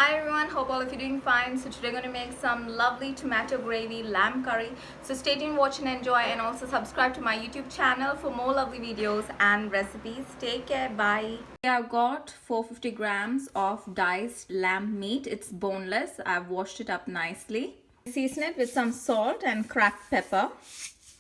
Hi everyone, hope all of you doing fine. So today I'm going to make some lovely tomato gravy lamb curry. So stay tuned, watch and enjoy, and also subscribe to my YouTube channel for more lovely videos and recipes. Take care, bye. I've got 450 grams of diced lamb meat. It's boneless. I've washed it up nicely. Season it with some salt and cracked pepper.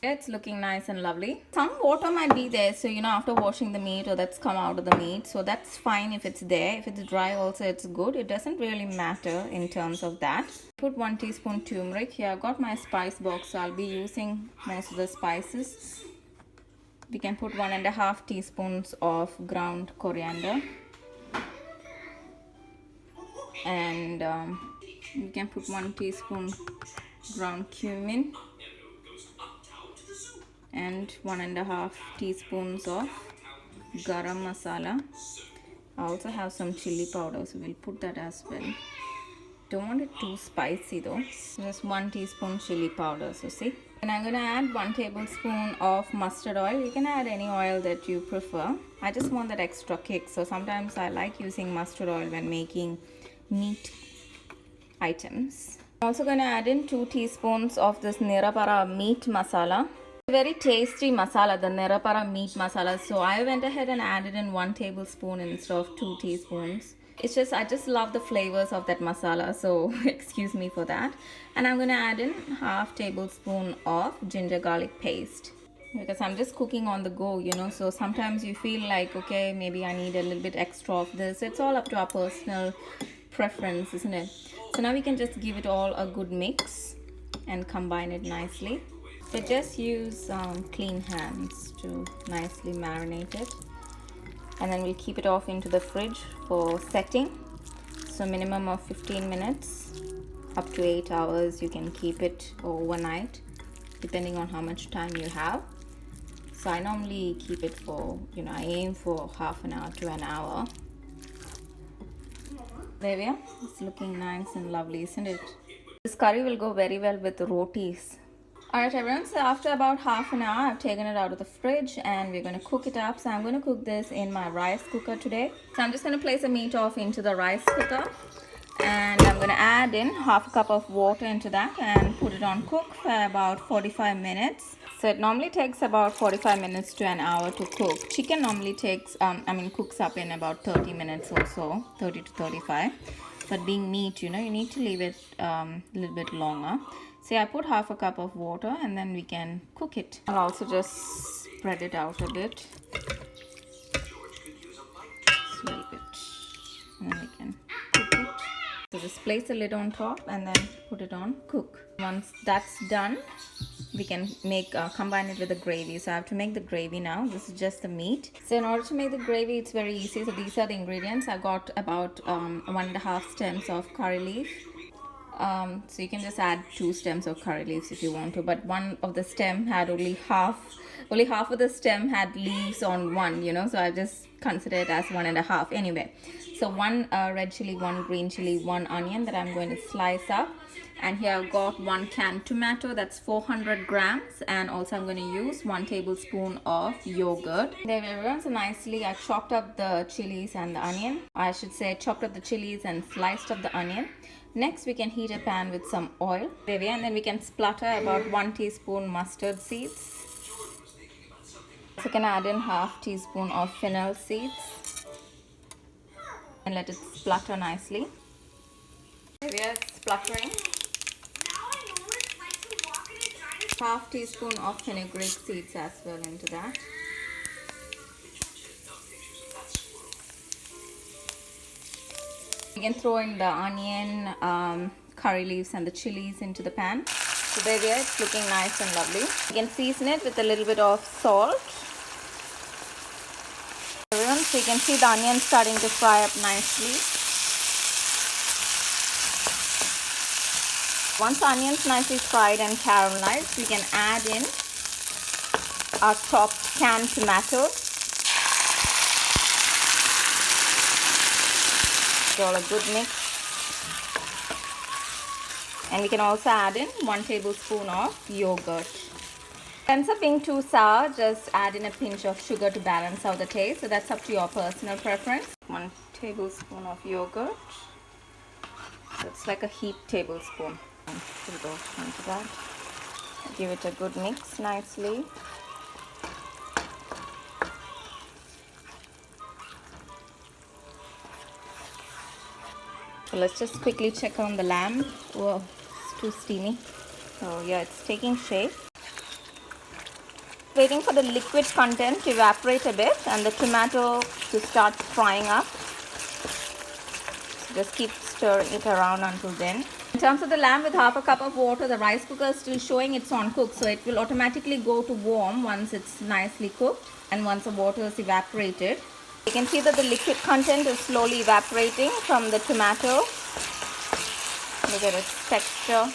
It's looking nice and lovely. Some water might be there, so after washing the meat or that's come out of the meat, so that's fine if it's there. If it's dry also, it's good. It doesn't really matter in terms of that. Put 1 teaspoon turmeric. Here I've got my spice box, so I'll be using most of the spices. We can put 1.5 teaspoons of ground coriander, and we can put 1 teaspoon ground cumin and 1.5 teaspoons of garam masala. I also have some chili powder, so we'll put that as well. Don't want it too spicy though. Just 1 teaspoon chili powder, so see. And I'm gonna add 1 tablespoon of mustard oil. You can add any oil that you prefer. I just want that extra kick, so sometimes I like using mustard oil when making meat items. I'm also gonna add in 2 teaspoons of this Nirapara meat masala. Very tasty masala, the Nirapara meat masala. So I went ahead and added in 1 tablespoon instead of 2 teaspoons. It's just, I just love the flavors of that masala, so excuse me for that. And I'm gonna add in half tablespoon of ginger garlic paste, because I'm just cooking on the go, so sometimes you feel like, okay, maybe I need a little bit extra of this. It's all up to our personal preference, isn't it? So now we can just give it all a good mix and combine it nicely. So just use clean hands to nicely marinate it, and then we'll keep it off into the fridge for setting. So minimum of 15 minutes up to 8 hours. You can keep it overnight depending on how much time you have. So I normally keep it for, I aim for half an hour to an hour. There we are. It's looking nice and lovely, isn't it? This curry will go very well with rotis. Alright everyone, so after about half an hour I've taken it out of the fridge and we're going to cook it up. So I'm going to cook this in my rice cooker today. So I'm just going to place the meat off into the rice cooker, and I'm going to add in half a cup of water into that and put it on cook for about 45 minutes. So it normally takes about 45 minutes to an hour to cook. Chicken normally takes, cooks up in about 30 minutes or so, 30 to 35. But being meat, you need to leave it a little bit longer. So I put half a cup of water and then we can cook it. I'll also just spread it out a bit. Sweep it. And then we can cook it. So just place the lid on top and then put it on cook. Once that's done, we can make combine it with the gravy. So I have to make the gravy now. This is just the meat. So in order to make the gravy, it's very easy. So these are the ingredients. I got about 1.5 stems of curry leaf. So you can just add 2 stems of curry leaves if you want to, but one of the stem had only half of the stem had leaves on one, so I just consider it as 1.5 anyway. So 1 red chili, 1 green chili, 1 onion that I'm going to slice up. And here I've got 1 canned tomato, that's 400 grams, and also I'm going to use 1 tablespoon of yogurt. There we go. So nicely I chopped up the chilies and the onion. I should say chopped up the chilies and sliced up the onion. Next we can heat a pan with some oil, and then we can splatter about 1 teaspoon mustard seeds. So you can add in half teaspoon of fennel seeds and let it splutter nicely. We are spluttering. Half teaspoon of fenugreek seeds as well into that. You can throw in the onion, curry leaves and the chilies into the pan. So there we are, it's looking nice and lovely. You can season it with a little bit of salt. So you can see the onion starting to fry up nicely. Once the onions nicely fried and caramelized, we can add in our chopped canned tomatoes. All a good mix, and we can also add in 1 tablespoon of yogurt. Ends up being too sour, just add in a pinch of sugar to balance out the taste. So that's up to your personal preference. 1 tablespoon of yogurt. It's like a heaped tablespoon. We'll go onto that. Give it a good mix nicely. So let's just quickly check on the lamb. Whoa, it's too steamy. So yeah, it's taking shape. Waiting for the liquid content to evaporate a bit and the tomato to start frying up. So just keep stirring it around until then. In terms of the lamb, with half a cup of water, the rice cooker is still showing it's on cook, so it will automatically go to warm once it's nicely cooked and once the water is evaporated. You can see that the liquid content is slowly evaporating from the tomato. Look at its texture.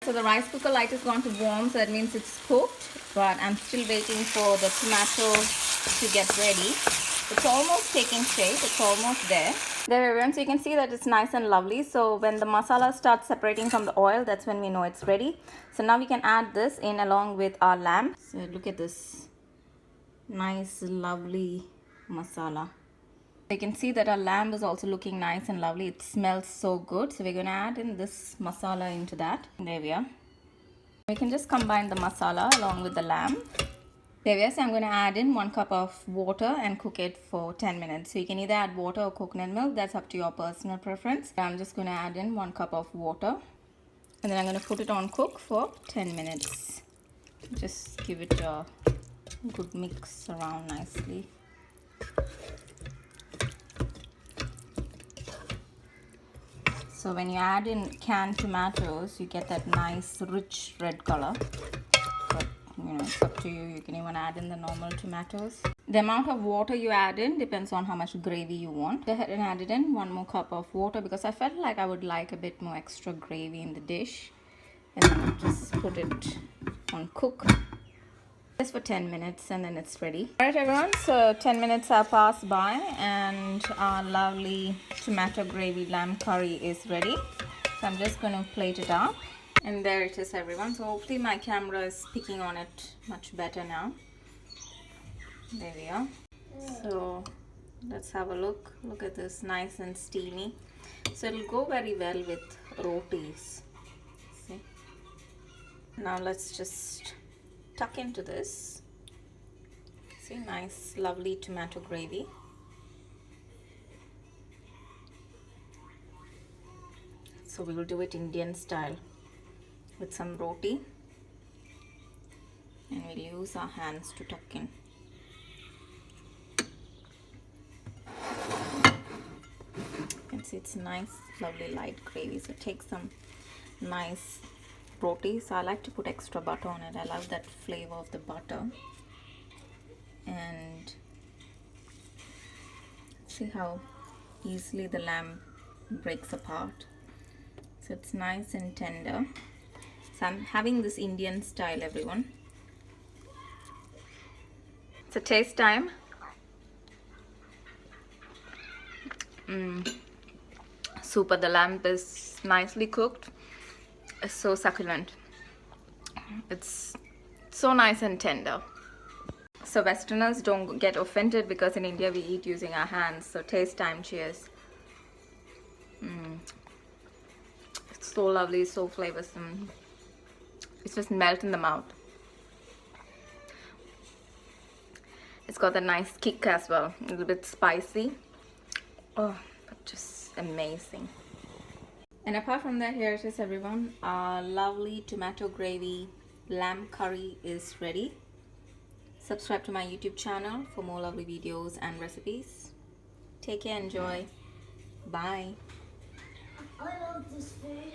So the rice cooker light has gone to warm, so that means it's cooked, but I'm still waiting for the tomato to get ready. It's almost taking shape, it's almost there. There everyone, so you can see that it's nice and lovely. So when the masala starts separating from the oil, that's when we know it's ready. So now we can add this in along with our lamb. So look at this nice lovely masala. You can see that our lamb is also looking nice and lovely. It smells so good. So we're going to add in this masala into that. There we are. We can just combine the masala along with the lamb. There we are. So I'm going to add in 1 cup of water and cook it for 10 minutes. So you can either add water or coconut milk. That's up to your personal preference. I'm just going to add in 1 cup of water. And then I'm going to put it on cook for 10 minutes. Just give it a good mix around nicely. So when you add in canned tomatoes, you get that nice rich red color. But you know, it's up to you. You can even add in the normal tomatoes. The amount of water you add in depends on how much gravy you want. Go ahead and add it in 1 more cup of water because I felt like I would like a bit more extra gravy in the dish. And then I'll just put it on cook. Just for 10 minutes and then it's ready. Alright everyone, so 10 minutes have passed by and our lovely tomato gravy lamb curry is ready. So I'm just going to plate it up. And there it is everyone. So hopefully my camera is picking on it much better now. There we are. So let's have a look. Look at this, nice and steamy. So it'll go very well with rotis. See? Now let's just tuck into this. See, nice lovely tomato gravy. So we will do it Indian style with some roti and we'll use our hands to tuck in. You can see it's nice lovely light gravy. So take some nice roti. So I like to put extra butter on it. I love that flavor of the butter. And see how easily the lamb breaks apart. So it's nice and tender. So I'm having this Indian style everyone. So taste time. Super, the lamb is nicely cooked. It's so succulent. It's so nice and tender. So Westerners, don't get offended because in India we eat using our hands. So taste time, cheers. It's so lovely, so flavorsome. It's just melt in the mouth. It's got a nice kick as well, a little bit spicy. Oh, but just amazing. And apart from that, here it is everyone. Our lovely tomato gravy lamb curry is ready. Subscribe to my YouTube channel for more lovely videos and recipes. Take care, enjoy. Bye. I love this food.